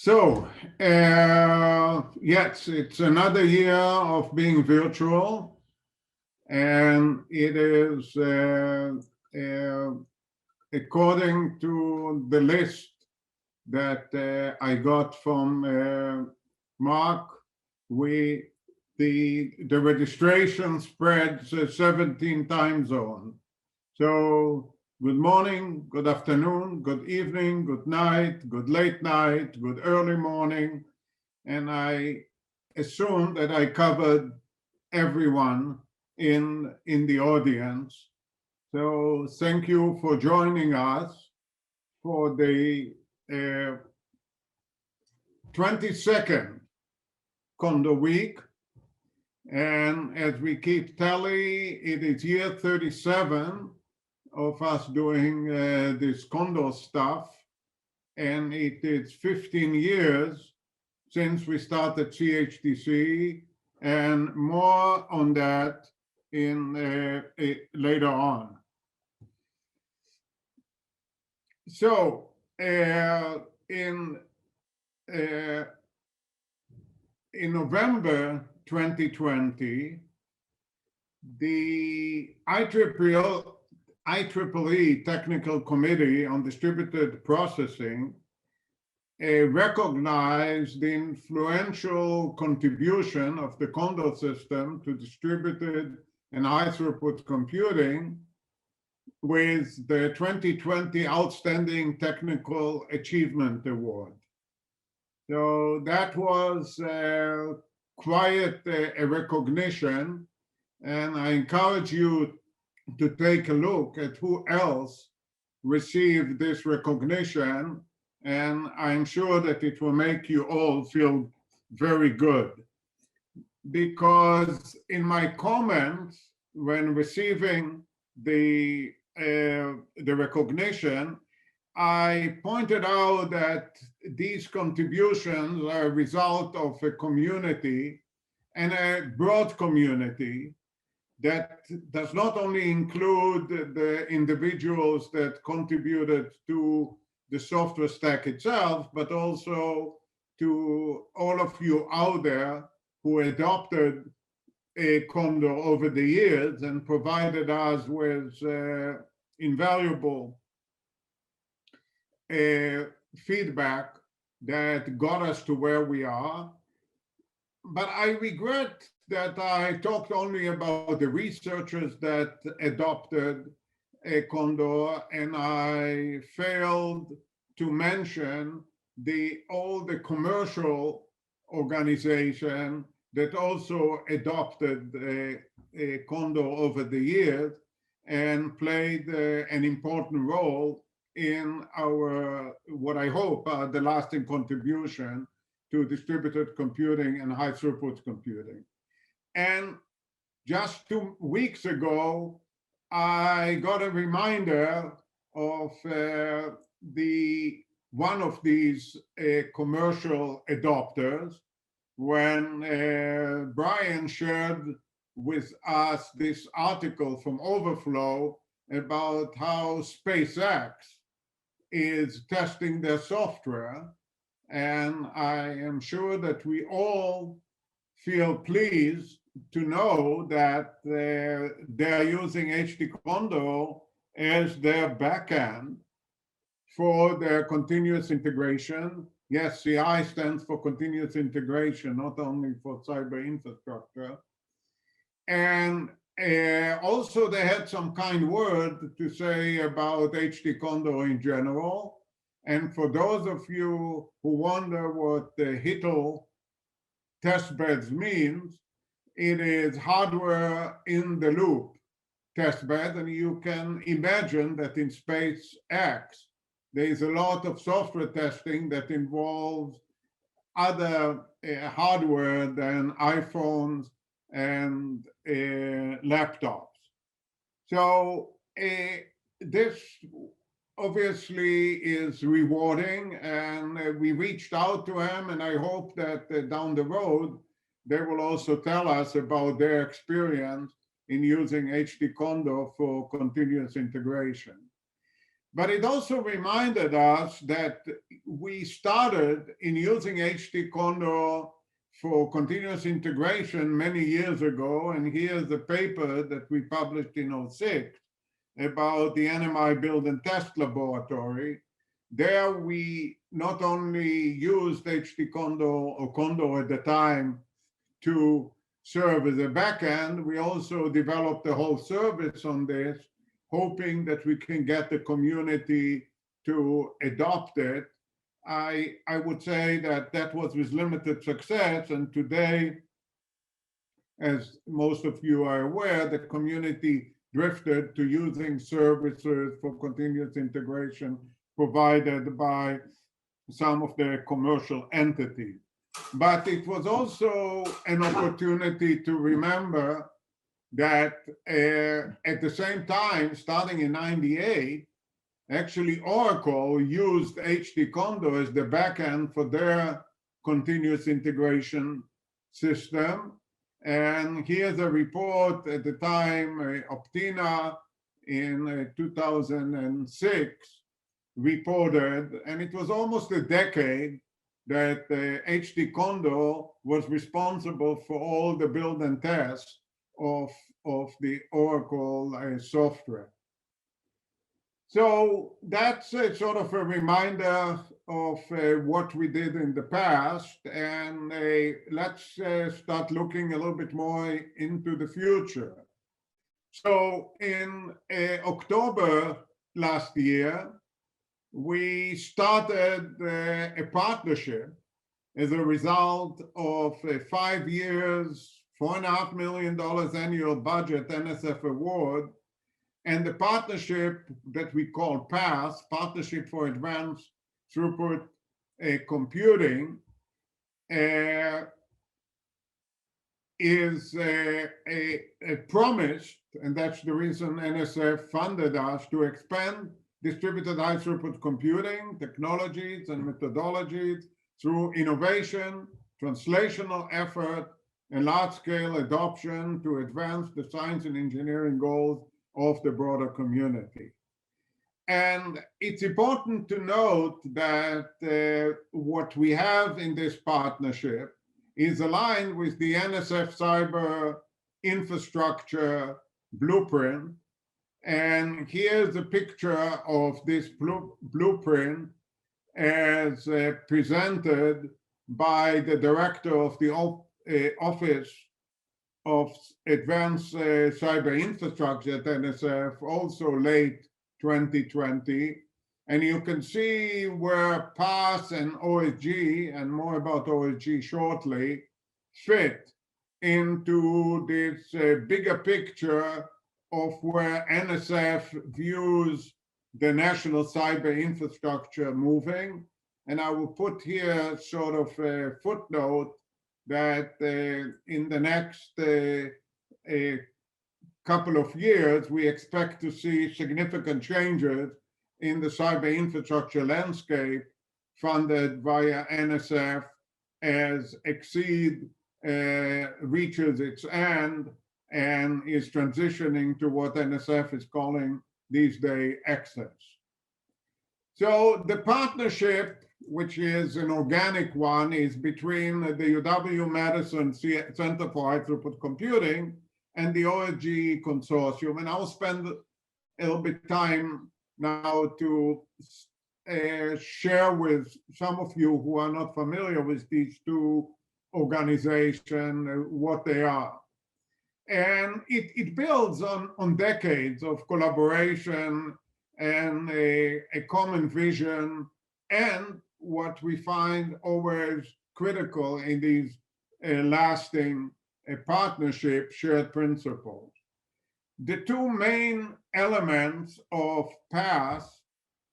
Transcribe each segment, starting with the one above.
So, yes, it's another year of being virtual, and it is according to the list that I got from Mark. The registration spreads 17 time zones. So good morning, good afternoon, good evening, good night, good late night, good early morning. And I assume that I covered everyone in the audience. So thank you for joining us for the 22nd Condor Week. And as we keep tally, it is year 37 of us doing this Condor stuff. And it is 15 years since we started CHTC, and more on that in later on. So in November 2020, the IEEE Technical Committee on Distributed Processing recognized the influential contribution of the Condor system to distributed and high throughput computing with the 2020 Outstanding Technical Achievement Award. So that was quite a recognition, and I encourage you to take a look at who else received this recognition, and I'm sure that it will make you all feel very good. Because in my comments when receiving the recognition, I pointed out that these contributions are a result of a community, and a broad community that does not only include the individuals that contributed to the software stack itself, but also to all of you out there who adopted a Condor over the years and provided us with invaluable feedback that got us to where we are. But I regret that I talked only about the researchers that adopted a Condor, and I failed to mention all the commercial organization that also adopted a Condor over the years and played an important role in our, what I hope are the lasting contribution to distributed computing and high throughput computing. And just 2 weeks ago, I got a reminder of one of these commercial adopters when Brian shared with us this article from Overflow about how SpaceX is testing their software. And I am sure that we all feel pleased to know that they're using HTCondor as their backend for their continuous integration. Yes, CI stands for continuous integration, not only for cyber infrastructure. And also they had some kind word to say about HTCondor in general. And for those of you who wonder what the HITL testbeds means, it is hardware in the loop testbed. And you can imagine that in SpaceX, there is a lot of software testing that involves other hardware than iPhones and laptops. So this obviously is rewarding, and we reached out to him, and I hope that down the road, they will also tell us about their experience in using HTCondor for continuous integration. But it also reminded us that we started in using HTCondor for continuous integration many years ago. And here's the paper that we published in '06 about the NMI Build and Test Laboratory. There we not only used HTCondor or Condor at the time to serve as a backend, we also developed a whole service on this, hoping that we can get the community to adopt it. I would say that that was with limited success, and today, as most of you are aware, the community drifted to using services for continuous integration provided by some of the commercial entities. But it was also an opportunity to remember that at the same time, starting in '98, actually Oracle used HTCondor as the backend for their continuous integration system. And here's a report at the time, Optina in 2006 reported, and it was almost a decade that HTCondor was responsible for all the build and test of the Oracle software. So that's sort of a reminder of what we did in the past. And let's start looking a little bit more into the future. So in October last year, we started a partnership as a result of 5 years, $4.5 million annual budget NSF award, and the partnership that we call PATH, Partnership for Advance Throughput Computing, is promised, and that's the reason NSF funded us, to expand distributed high throughput computing technologies and methodologies through innovation, translational effort, and large-scale adoption to advance the science and engineering goals of the broader community. And it's important to note that what we have in this partnership is aligned with the NSF cyber infrastructure blueprint. And here's a picture of this blueprint as presented by the director of the Office of Advanced Cyber Infrastructure at NSF, also late 2020. And you can see where PATH and OSG, and more about OSG shortly, fit into this bigger picture of where NSF views the national cyber infrastructure moving. And I will put here sort of a footnote that in the next couple of years, we expect to see significant changes in the cyber infrastructure landscape funded via NSF as XSEED reaches its end and is transitioning to what NSF is calling these days access. So the partnership, which is an organic one, is between the UW-Madison Center for High Throughput Computing and the OSG Consortium. And I'll spend a little bit of time now to share with some of you who are not familiar with these two organizations what they are. And it builds on decades of collaboration and a common vision, and what we find always critical in these lasting partnership, shared principles. The two main elements of PATH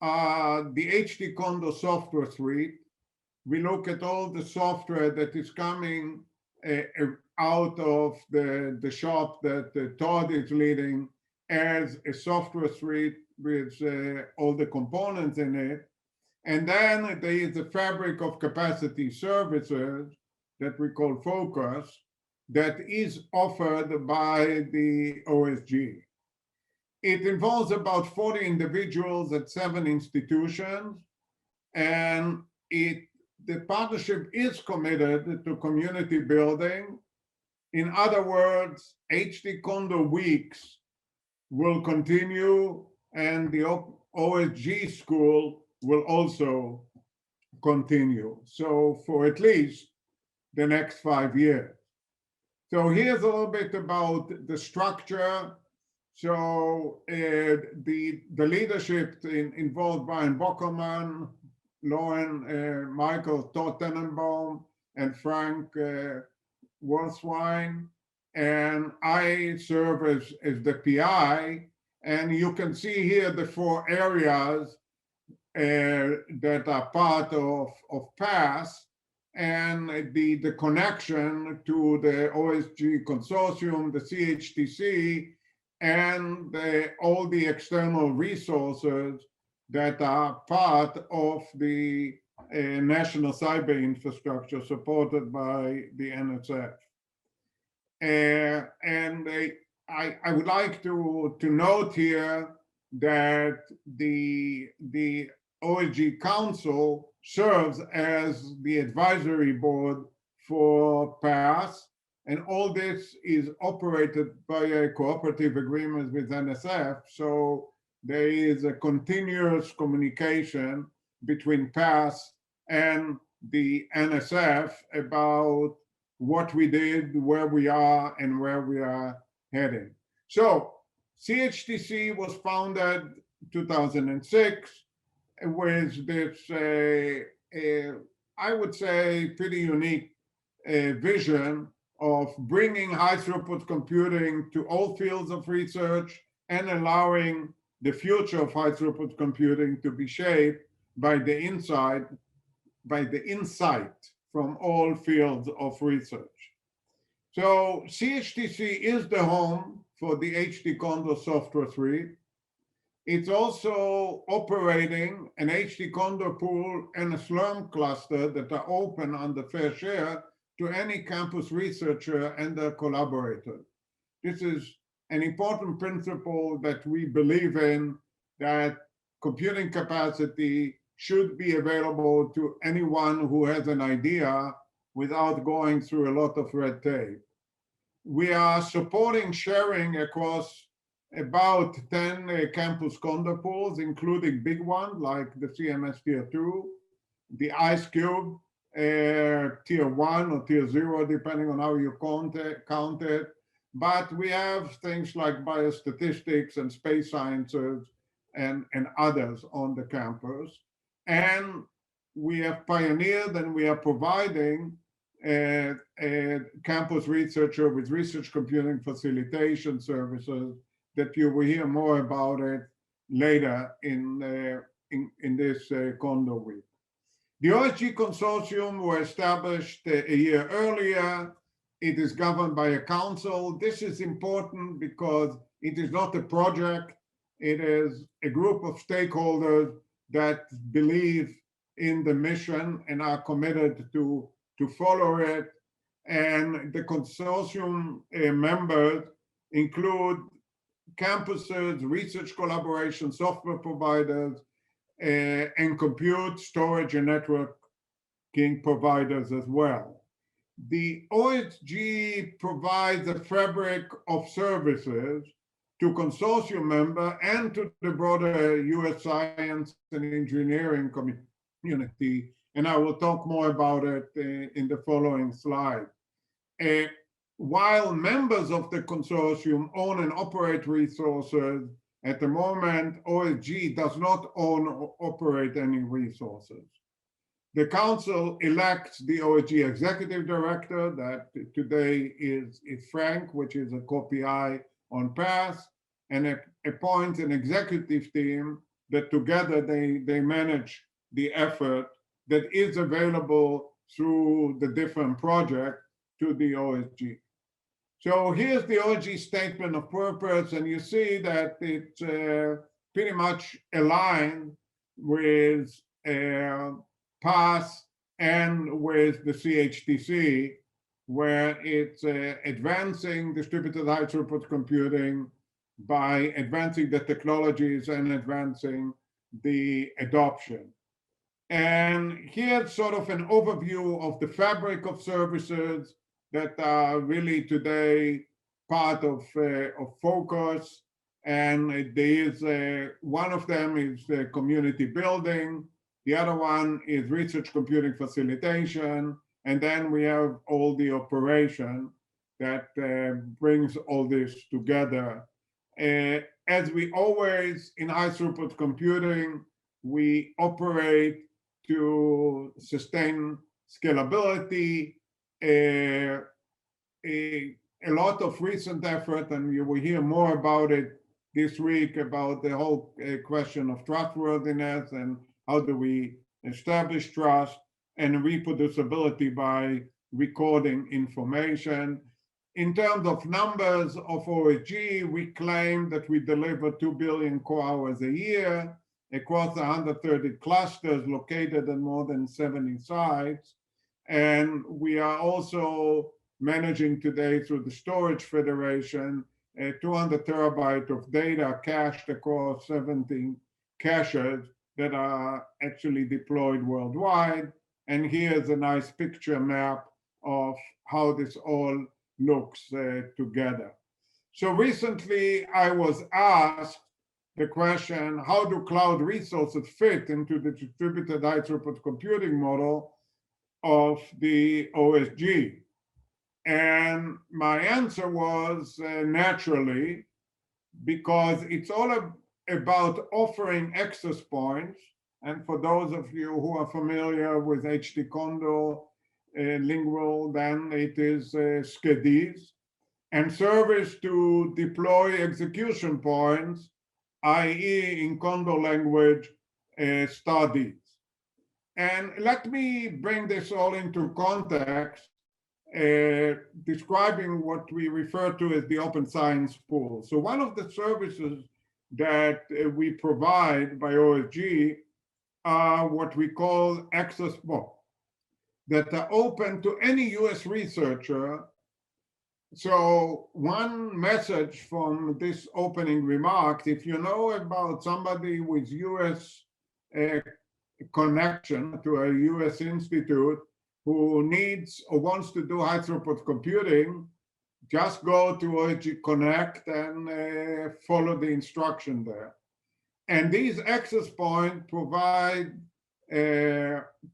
are the HTCondor Software Suite. We look at all the software that is coming out of the shop that Todd is leading as a software suite with all the components in it. And then there is a fabric of capacity services that we call Focus that is offered by the OSG. It involves about 40 individuals at 7 institutions, and the partnership is committed to community building. In other words, HTCondor Weeks will continue, and the OSG School will also continue. So for at least the next 5 years. So here's a little bit about the structure. So the leadership involved Brian Bockerman, Lauren Michael Tottenenbaum, and Frank Worthwine. And I serve as the PI. And you can see here the 4 areas that are part of PASS, and the connection to the OSG consortium, the CHTC, and all the external resources that are part of the national cyber infrastructure supported by the NSF. And I would like to note here that the OSG Council serves as the advisory board for PASS, and all this is operated by a cooperative agreement with NSF. So there is a continuous communication between PASS and the NSF about what we did, where we are, and where we are heading. So CHTC was founded in 2006 with this, I would say, pretty unique vision of bringing high throughput computing to all fields of research and allowing the future of high throughput computing to be shaped by the insight from all fields of research. So CHTC is the home for the HTCondor Software Suite. It's also operating an HTCondor pool and a SLURM cluster that are open under fair share to any campus researcher and their collaborators. This is an important principle that we believe in, that computing capacity should be available to anyone who has an idea without going through a lot of red tape. We are supporting sharing across about 10 campus Condor pools, including big ones like the CMS T2, the IceCube, tier 1 or tier 0, depending on how you count it. But we have things like biostatistics and SpaceScience and others on the campus. And we have pioneered and we are providing a campus researcher with Research Computing Facilitation services that you will hear more about it later in this Condor Week. The OSG Consortium was established a year earlier. It is governed by a council. This is important because it is not a project. It is a group of stakeholders that believe in the mission and are committed to follow it. And the consortium members include campuses, research collaboration, software providers, and compute, storage, and networking providers as well. The OSG provides a fabric of services to consortium member and to the broader US science and engineering community, and I will talk more about it in the following slide. While members of the consortium own and operate resources, at the moment, OSG does not own or operate any resources. The council elects the OSG executive director, that today is Frank, which is a co-PI on PASS, and appoints an executive team that together they manage the effort that is available through the different projects to the OSG. So here's the OSG statement of purpose, and you see that it's pretty much aligned with PASS and with the CHTC, where it's advancing distributed high throughput computing, by advancing the technologies and advancing the adoption. And here's sort of an overview of the fabric of services that are really today part of focus. And there is one of them is community building. The other one is research computing facilitation. And then we have all the operation that brings all this together. As we always in high throughput computing, we operate to sustain scalability. A lot of recent effort, and you will hear more about it this week, about the whole question of trustworthiness and how do we establish trust, and reproducibility by recording information. In terms of numbers of OSG, we claim that we deliver 2 billion core hours a year across 130 clusters located in more than 70 sites. And we are also managing today through the Storage Federation 200 terabytes of data cached across 17 caches that are actually deployed worldwide. And here's a nice picture map of how this all looks together. So recently I was asked the question, how do cloud resources fit into the distributed high throughput computing model of the OSG? And my answer was naturally, because it's all about offering access points. And for those of you who are familiar with HTCondor lingual, then it is SCDs, and service to deploy execution points, i.e. in Condor language, studies. And let me bring this all into context, describing what we refer to as the open science pool. So one of the services that we provide by OSG are what we call access points that are open to any US researcher. So one message from this opening remarks, if you know about somebody with US connection to a US institute who needs or wants to do high throughput computing, just go to OSG Connect and follow the instruction there. And these access points provide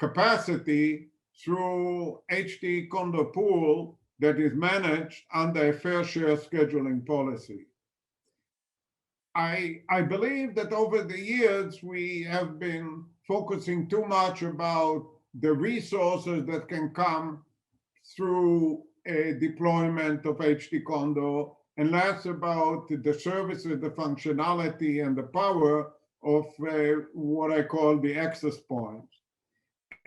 capacity through HTCondor pool that is managed under a fair share scheduling policy. I believe that over the years, we have been focusing too much about the resources that can come through a deployment of HTCondor and less about the services, the functionality, and the power of what I call the access points.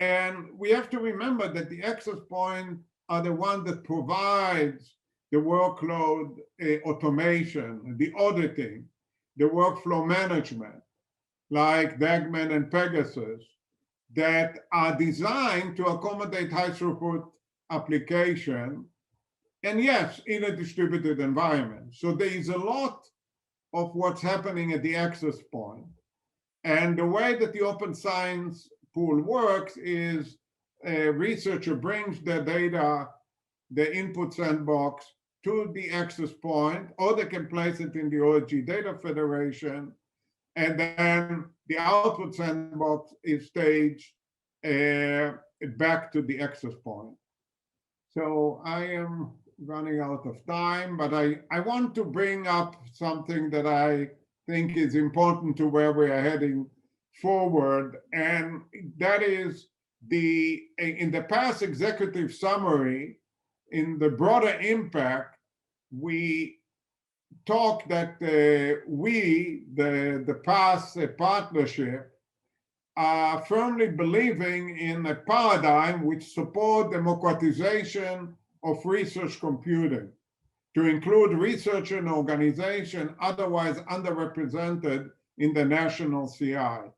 And we have to remember that the access points are the one that provides the workload automation, the auditing, the workflow management, like Dagman and Pegasus, that are designed to accommodate high throughput application, and yes, in a distributed environment. So there is a lot of what's happening at the access point. And the way that the open science pool works is a researcher brings their data, the input sandbox, to the access point, or they can place it in the OSG Data Federation, and then the output sandbox is staged back to the access point. So I am running out of time, but I want to bring up something that I think is important to where we are heading forward, and that is in the past executive summary, in the broader impact, we talked that the past partnership, are firmly believing in a paradigm which support democratization of research computing to include research and organization otherwise underrepresented in the national CI.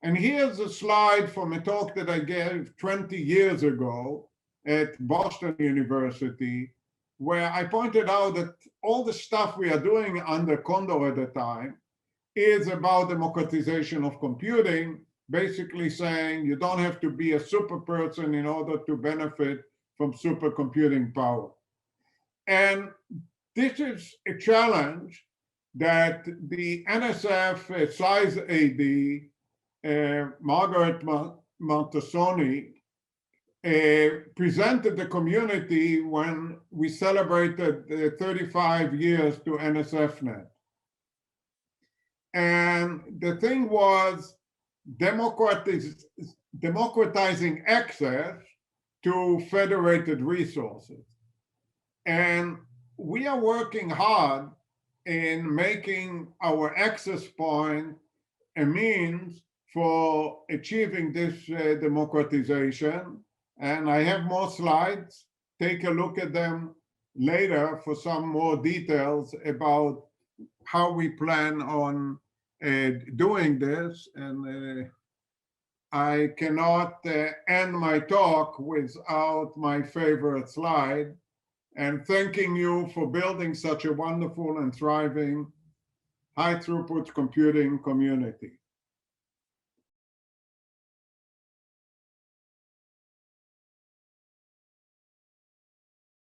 And here's a slide from a talk that I gave 20 years ago at Boston University, where I pointed out that all the stuff we are doing under Condor at the time is about democratization of computing, basically saying you don't have to be a super person in order to benefit from supercomputing power. And this is a challenge that the NSF CISE AD, Margert Martonosi, presented the community when we celebrated 35 years to NSFNET. And the thing was democratizing access to federated resources. And we are working hard in making our access point a means for achieving this democratization. And I have more slides. Take a look at them later for some more details about how we plan on doing this. And I cannot end my talk without my favorite slide, and thanking you for building such a wonderful and thriving high throughput computing community.